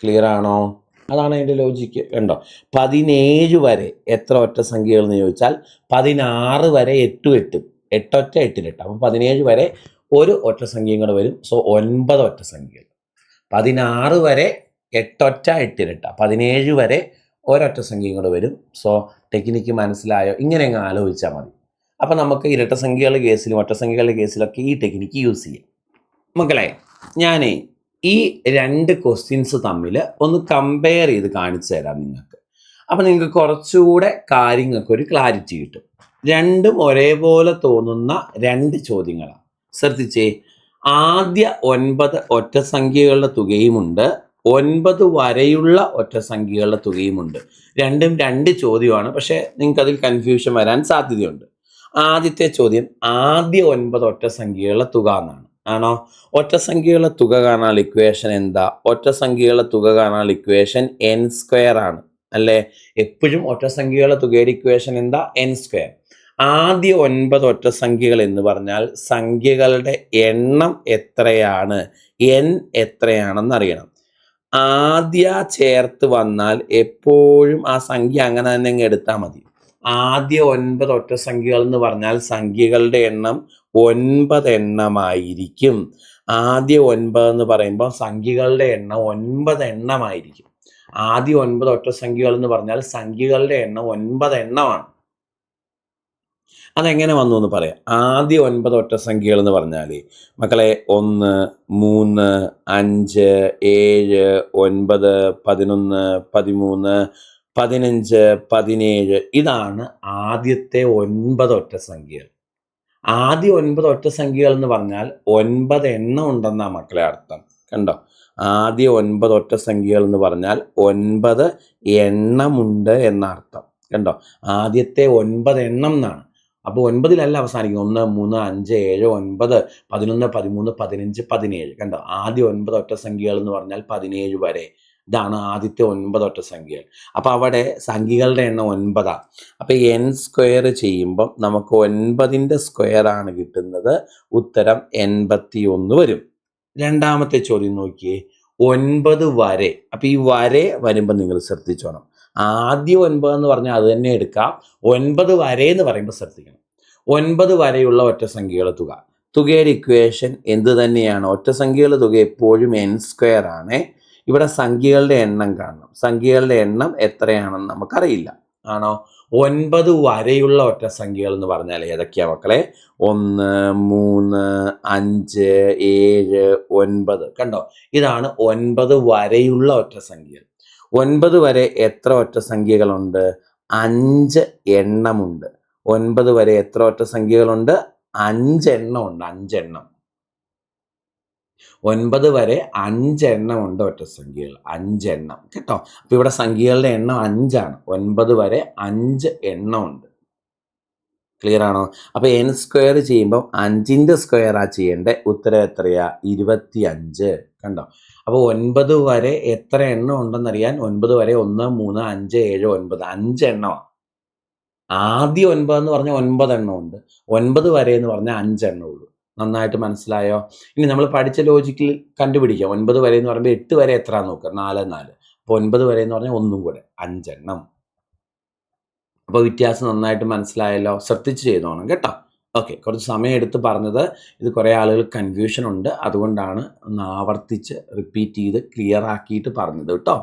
ക്ലിയർ ആണോ? അതാണ് അതിന്റെ ലോജിക്ക്. കണ്ടോ? 17 വരെ എത്ര ഒറ്റ സംഖ്യകൾ എന്ന് ചോദിച്ചാൽ 16 വരെ 8 8 8 ഒറ്റ 8 ഇരട്ട. അപ്പൊ 17 വരെ ഒരു ഒറ്റ സംഖ്യയും കൂടെ വരും. സോ 9 ഒറ്റ സംഖ്യകൾ. 16 വരെ 8 ഒറ്റ 8 ഇരട്ട. 17 വരെ ഒരൊറ്റ സംഖ്യയും കൂടെ വരും. സോ ടെക്നിക്ക് മനസ്സിലായോ? ഇങ്ങനെ അങ്ങ് ആലോചിച്ചാൽ മതി. അപ്പം നമുക്ക് ഇരട്ട സംഖ്യകളുടെ കേസിലും ഒറ്റ സംഖ്യകളുടെ കേസിലൊക്കെ ഈ ടെക്നിക്ക് യൂസ് ചെയ്യാം. മക്കളെ, ഞാൻ ഈ 2 ക്വസ്റ്റ്യൻസ് തമ്മിൽ ഒന്ന് കമ്പയർ ചെയ്ത് കാണിച്ചു തരാം നിങ്ങൾക്ക്. അപ്പം നിങ്ങൾക്ക് കുറച്ചുകൂടെ കാര്യങ്ങൾക്ക് ഒരു ക്ലാരിറ്റി കിട്ടും. രണ്ടും ഒരേപോലെ തോന്നുന്ന 2 ചോദ്യങ്ങളാണ്. ശ്രദ്ധിച്ചേ. ആദ്യ 9 ഒറ്റ സംഖ്യകളുടെ തുകയുമുണ്ട്, 9 വരെയുള്ള ഒറ്റ സംഖ്യകളുടെ തുകയുമുണ്ട്. രണ്ടും 2 ചോദ്യമാണ്. പക്ഷേ നിങ്ങൾക്ക് അതിൽ കൺഫ്യൂഷൻ വരാൻ സാധ്യതയുണ്ട്. ആദ്യത്തെ ചോദ്യം ആദ്യ 9 ഒറ്റ സംഖ്യകളുടെ തുക എന്നാണ്. ആണോ? ഒറ്റ സംഖ്യകളുടെ തുക കാണാനുള്ള ഇക്വേഷൻ എന്താ? ഒറ്റ സംഖ്യകളുടെ തുക കാണാനുള്ള ഇക്വേഷൻ n സ്ക്വയർ ആണ് അല്ലേ? എപ്പോഴും ഒറ്റ സംഖ്യകളുടെ തുകയുടെ ഇക്വേഷൻ എന്താ? n square. ആദ്യ 9 ഒറ്റ സംഖ്യകൾ എന്ന് പറഞ്ഞാൽ സംഖ്യകളുടെ എണ്ണം എത്രയാണ്, n എത്രയാണെന്ന് അറിയണം. ആദ്യ ചേർത്ത് വന്നാൽ എപ്പോഴും ആ സംഖ്യ അങ്ങനെ തന്നെ അങ്ങ് എടുത്താൽ മതി. ആദ്യ 9 ഒറ്റ സംഖ്യകൾ എന്ന് പറഞ്ഞാൽ സംഖ്യകളുടെ എണ്ണം 9 എണ്ണമായിരിക്കും. ആദ്യ 9 എന്ന് പറയുമ്പോൾ സംഖ്യകളുടെ എണ്ണം 9 എണ്ണമായിരിക്കും. ആദ്യ 9 ഒറ്റ സംഖ്യകൾ എന്ന് പറഞ്ഞാൽ സംഖ്യകളുടെ എണ്ണം 9 എണ്ണമാണ്. അതെങ്ങനെ വന്നു എന്ന് പറയാം. ആദ്യ 9 ഒറ്റ സംഖ്യകൾ എന്ന് പറഞ്ഞാൽ മക്കളെ 1 3 5 7 9 11 13 15 17 ഇതാണ് ആദ്യത്തെ 9 ഒറ്റ സംഖ്യകൾ. ആദ്യ 9 ഒറ്റ സംഖ്യകൾ എന്ന് പറഞ്ഞാൽ 9 എണ്ണം ഉണ്ടെന്നാ മക്കളെ അർത്ഥം. കണ്ടോ? ആദ്യ 9 ഒറ്റ സംഖ്യകൾ എന്ന് പറഞ്ഞാൽ 9 എണ്ണമുണ്ട് എന്നർത്ഥം. കണ്ടോ? ആദ്യത്തെ 9 എണ്ണം എന്നാണ്. അപ്പോൾ 9-ലല്ല അവസാനിക്കുന്നത്. 1 3 5 7 9 11 13 15 17. കണ്ടോ? ആദ്യ 9 ഒറ്റ സംഖ്യകൾ എന്ന് പറഞ്ഞാൽ 17 വരെ. ഇതാണ് ആദ്യത്തെ 9 ഒറ്റ സംഖ്യകൾ. അപ്പോൾ അവിടെ സംഖ്യകളുടെ എണ്ണം 9. അപ്പോൾ n സ്ക്വയർ ചെയ്യുമ്പം നമുക്ക് 9ന്റെ സ്ക്വയർ ആണ് കിട്ടുന്നത്. ഉത്തരം 81 വരും. രണ്ടാമത്തെ ചോദ്യം നോക്കിയേ. 9 വരെ. അപ്പോൾ ഈ വരെ വരുമ്പോൾ നിങ്ങൾ ശ്രദ്ധിച്ചോണം. ആദ്യ 9 എന്ന് പറഞ്ഞാൽ അത് തന്നെ എടുക്കാം. 9 വരെ എന്ന് പറയുമ്പോൾ ശ്രദ്ധിക്കണം. 9 വരെയുള്ള ഒറ്റ സംഖ്യകളുടെ തുക. തുകയുടെ ഇക്വേഷൻ എന്ത് തന്നെയാണ്? ഒറ്റ സംഖ്യകളുടെ തുക എപ്പോഴും n സ്ക്വയർ ആണ്. ഇവിടെ സംഖ്യകളുടെ എണ്ണം കാണണം. സംഖ്യകളുടെ എണ്ണം എത്രയാണെന്ന് നമുക്കറിയില്ല. ആണോ? 9 വരെയുള്ള ഒറ്റ സംഖ്യകൾ എന്ന് പറഞ്ഞാൽ ഏതൊക്കെയാ മക്കളെ? 1, 3, 5, 7, 9. കണ്ടോ? ഇതാണ് 9 വരെയുള്ള ഒറ്റ സംഖ്യകൾ. 9 വരെ എത്ര ഒറ്റ സംഖ്യകളുണ്ട്? 5 എണ്ണമുണ്ട്. 9 വരെ എത്ര ഒറ്റ സംഖ്യകളുണ്ട്? 5 എണ്ണം ഉണ്ട്. 5 എണ്ണം. 9 വരെ 5 എണ്ണം ഉണ്ട് ഒറ്റ സംഖ്യകൾ. 5 എണ്ണം കേട്ടോ. അപ്പൊ ഇവിടെ സംഖ്യകളുടെ എണ്ണം 5 ആണ്. 9 വരെ 5 എണ്ണം ഉണ്ട്. ക്ലിയർ ആണോ? അപ്പൊ n സ്ക്വയർ ചെയ്യുമ്പോൾ 5ന്റെ സ്ക്വയറാ ചെയ്യേണ്ടത്. ഉത്തരം എത്രയാ? 25. കണ്ടോ? അപ്പൊ 9 വരെ എത്ര എണ്ണം ഉണ്ടെന്നറിയാൻ 9 വരെ 1, 3, 5, 7, 9 5 എണ്ണമാണ്. ആദ്യം 9 എന്ന് പറഞ്ഞാൽ 9 എണ്ണം ഉണ്ട്. 9 വരെ എന്ന് പറഞ്ഞാൽ 5 എണ്ണം ഉള്ളൂ. നന്നായിട്ട് മനസ്സിലായോ? ഇനി നമ്മൾ പഠിച്ച ലോജിക്കിൽ കണ്ടുപിടിക്കാം. 9 വരെ എന്ന് പറയുമ്പോൾ 8 വരെ എത്ര നോക്കുക? 4, 4. അപ്പോൾ 9 വരെ എന്ന് പറഞ്ഞാൽ ഒന്നും കൂടെ 5 എണ്ണം. അപ്പോൾ വ്യത്യാസം നന്നായിട്ട് മനസ്സിലായല്ലോ. ശ്രദ്ധിച്ച് ചെയ്തോണം കേട്ടോ. ഓക്കെ, കുറച്ച് സമയം എടുത്ത് പറഞ്ഞത്. ഇത് കുറേ ആളുകൾ കൺഫ്യൂഷൻ ഉണ്ട്. അതുകൊണ്ടാണ് ഒന്ന് ആവർത്തിച്ച് റിപ്പീറ്റ് ചെയ്ത് ക്ലിയർ ആക്കിയിട്ട് പറഞ്ഞത് കേട്ടോ.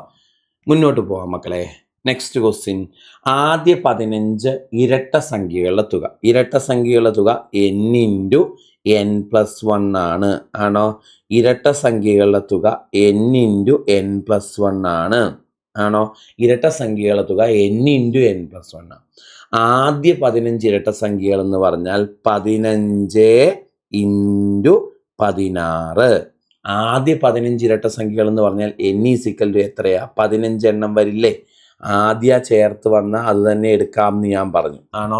മുന്നോട്ട് പോകാം മക്കളെ. Next question. ആദ്യ 15 ഇരട്ട സംഖ്യകളുടെ തുക. ഇരട്ട സംഖ്യകളുടെ തുക n × n+1 ആണ്. ആണോ? ഇരട്ട സംഖ്യകളുടെ തുക n × n+1 ആണ്. ആണോ? ഇരട്ട സംഖ്യകളുടെ തുക n × n+1 ആണ്. ആദ്യ 15 ഇരട്ട സംഖ്യകൾ എന്ന് പറഞ്ഞാൽ 15 × 16. ആദ്യ 15 ഇരട്ട സംഖ്യകൾ എന്ന് പറഞ്ഞാൽ n = എത്രയാ? 15 എണ്ണം വരില്ലേ? ആദ്യ ചേർത്ത് വന്ന അത് തന്നെ എടുക്കാം എന്ന് ഞാൻ പറഞ്ഞു. ആണോ?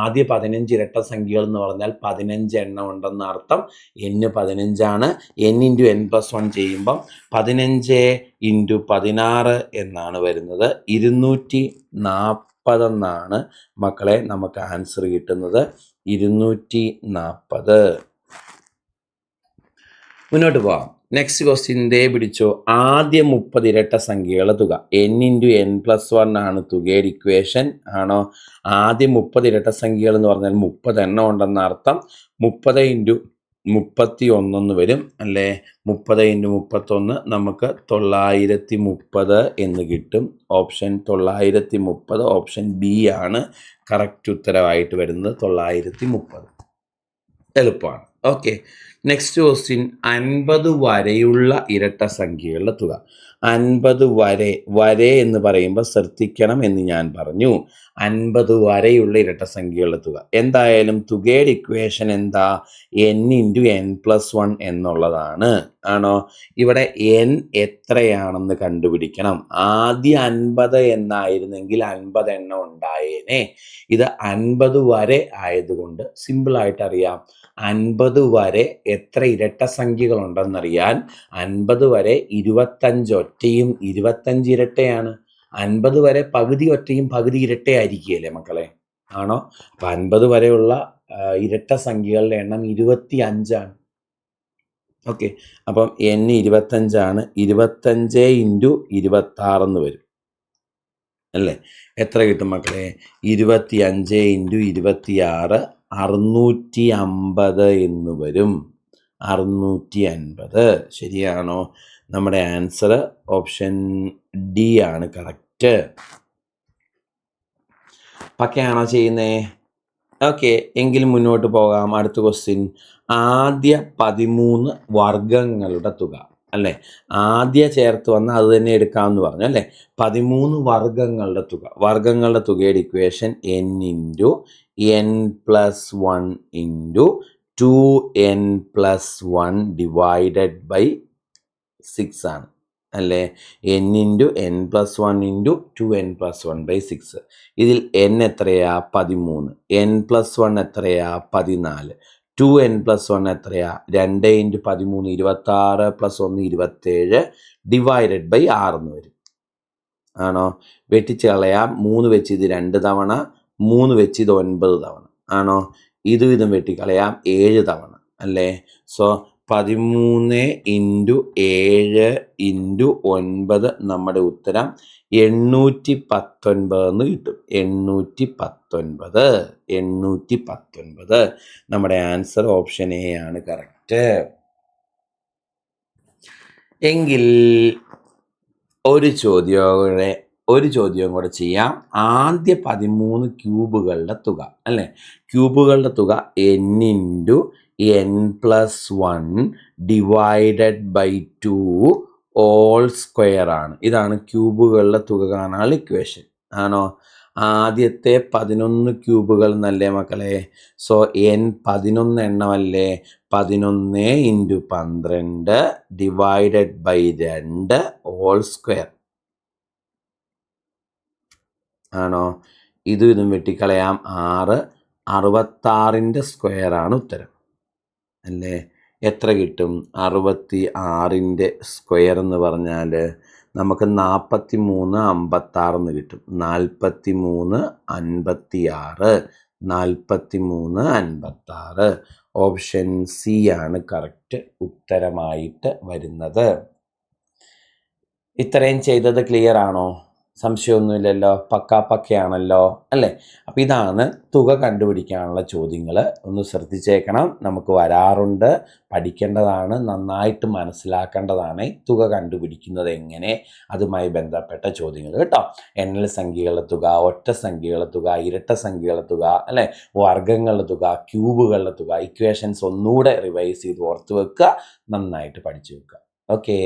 ആദ്യ 15 ഇരട്ട സംഖ്യകൾ എന്ന് പറഞ്ഞാൽ 15 എണ്ണം ഉണ്ടെന്ന അർത്ഥം. n 15 ആണ്. n × n+1 ചെയ്യുമ്പം 15 × 16 എന്നാണ് വരുന്നത്. 240 എന്നാണ് മക്കളെ നമുക്ക് ആൻസർ കിട്ടുന്നത്. 240. മുന്നോട്ട് പോവാം. നെക്സ്റ്റ് ക്വസ്റ്റ്യൻ ദേ പിടിച്ചോ. ആദ്യ 30 ഇരട്ട സംഖ്യകളുടെ തുക. n × n+1 ആണ് തുകയുടെ ഇക്വേഷൻ. ആണോ? ആദ്യ 30 ഇരട്ട സംഖ്യകൾ എന്ന് പറഞ്ഞാൽ 30 എണ്ണം ഉണ്ടെന്ന അർത്ഥം. 30 × 31 എന്ന് വരും അല്ലേ? 30 × 31 നമുക്ക് 930 എന്ന് കിട്ടും. ഓപ്ഷൻ 930 ഓപ്ഷൻ ബി ആണ് കറക്റ്റ് ഉത്തരവായിട്ട് വരുന്നത്. 930 എളുപ്പമാണ്. Okay, next question. 50 വരെയുള്ള ഇരട്ട സംഖ്യകളുടെ തുക. 50 വരെ എന്ന് പറയുമ്പോൾ ശ്രദ്ധിക്കണം എന്ന് ഞാൻ പറഞ്ഞു. 50 വരെയുള്ള ഇരട്ട സംഖ്യകളുടെ തുക. എന്തായാലും തുകയുടെ ഇക്വേഷൻ എന്താ? n × n+1 എന്നുള്ളതാണ്. ആണോ? ഇവിടെ n എത്രയാണെന്ന് കണ്ടുപിടിക്കണം. ആദ്യം 50 എന്നായിരുന്നെങ്കിൽ 50 എണ്ണം ഉണ്ടായേനെ. ഇത് 50 വരെ ആയതുകൊണ്ട് സിമ്പിളായിട്ട് അറിയാം. 50 വരെ എത്ര ഇരട്ട സംഖ്യകൾ ഉണ്ടെന്നറിയാൻ 50 വരെ 25 ഒറ്റയും 25 ഇരട്ടയാണ്. 50 വരെ പകുതി ഒറ്റയും പകുതി ഇരട്ടയായിരിക്കുകയല്ലേ മക്കളെ? ആണോ? അപ്പം 50 വരെയുള്ള ഇരട്ട സംഖ്യകളുടെ എണ്ണം 25 ആണ്. ഓക്കെ, അപ്പം n 25 ആണ്. 25 × 26 എന്ന് വരും അല്ലേ? എത്ര കിട്ടും മക്കളെ? 25 × 26 650 എന്ന് വരും. 650. ശരിയാണോ? നമ്മുടെ ആൻസർ ഓപ്ഷൻ ഡി ആണ് കറക്റ്റ്. പക്കയാണോ ചെയ്യുന്നേ? ഓക്കെ, എങ്കിൽ മുന്നോട്ട് പോകാം. അടുത്ത ക്വസ്റ്റ്യൻ. ആദ്യ 13 വർഗങ്ങളുടെ തുക അല്ലേ? ആദ്യ ചേർത്ത് വന്ന അത് തന്നെ എടുക്കാമെന്ന് പറഞ്ഞു അല്ലേ? 13 വർഗങ്ങളുടെ തുക. വർഗങ്ങളുടെ തുകയുടെ equation n × n+1 × 2n+1 divided by 6 ആണ് അല്ലേ? n × n+1 × 2n+1 by 6. ഇതിൽ n എത്രയാ? 13. n+1 എത്രയാ? 14. 2n+1 എത്രയാ? 2 × 13 26 + 1 27 ഡിവൈഡഡ് ബൈ 6 എന്ന് വരും. ആണോ? വെട്ടിച്ച് കളയാം. 3 വെച്ച് ഇത് 2 തവണ, 3 വെച്ച് ഇത് 9 തവണ. ആണോ? ഇതും വെട്ടിക്കളയാം 7 തവണ അല്ലേ? സോ 13 × 7 × 9 നമ്മുടെ ഉത്തരം 819 എന്ന് കിട്ടും. 819 നമ്മുടെ ആൻസർ ഓപ്ഷൻ എ ആണ് കറക്റ്റ്. എങ്കിൽ ഒരു ചോദ്യം ഒരു ചോദ്യം കൂടെ ചെയ്യാം. ആദ്യ 13 ക്യൂബുകളുടെ തുക അല്ലേ? ക്യൂബുകളുടെ തുക n into n+1 divided by 2 all square ആണ്. ഇതാണ് ക്യൂബുകളുടെ തുക കാണാനുള്ള ഇക്വേഷൻ ആണോ? ആദ്യത്തെ 11 ക്യൂബുകൾ എന്നല്ലേ മക്കളെ? സോ n 11 എണ്ണമല്ലേ? 11 into 12 divided by 2 all square ആണോ? ഇതും വെട്ടിക്കളയാം. 6 66ൻ്റെ സ്ക്വയർ ആണ് ഉത്തരം അല്ലേ? എത്ര കിട്ടും? 66ൻ്റെ സ്ക്വയർ എന്ന് പറഞ്ഞാൽ നമുക്ക് 43 56 എന്ന് കിട്ടും. 43 56 43 56. ഓപ്ഷൻ സി ആണ് കറക്റ്റ് ഉത്തരമായിട്ട് വരുന്നത്. ഇത്രയും ചെയ്തത് ക്ലിയർ ആണോ? സംശയമൊന്നുമില്ലല്ലോ, പക്കയാണല്ലോ അല്ലേ? അപ്പം ഇതാണ് തുക കണ്ടുപിടിക്കാനുള്ള ചോദ്യങ്ങൾ. ഒന്ന് ശ്രദ്ധിച്ചേക്കണം, നമുക്ക് വരാറുണ്ട്, പഠിക്കേണ്ടതാണ്, നന്നായിട്ട് മനസ്സിലാക്കേണ്ടതാണ് തുക കണ്ടുപിടിക്കുന്നത് എങ്ങനെ, അതുമായി ബന്ധപ്പെട്ട ചോദ്യങ്ങൾ കേട്ടോ. എണ്ണൽ സംഖ്യകളുടെ തുക, ഒറ്റ സംഖ്യകളുടെ തുക, ഇരട്ട സംഖ്യകളുടെ തുക അല്ലേ, വർഗ്ഗങ്ങളുടെ തുക, ക്യൂബുകളുടെ തുക, ഇക്വേഷൻസ് ഒന്നുകൂടെ റിവൈസ് ചെയ്ത് ഓർത്ത് വെക്കുക, നന്നായിട്ട് പഠിച്ചു വെക്കുക. ഓക്കേ.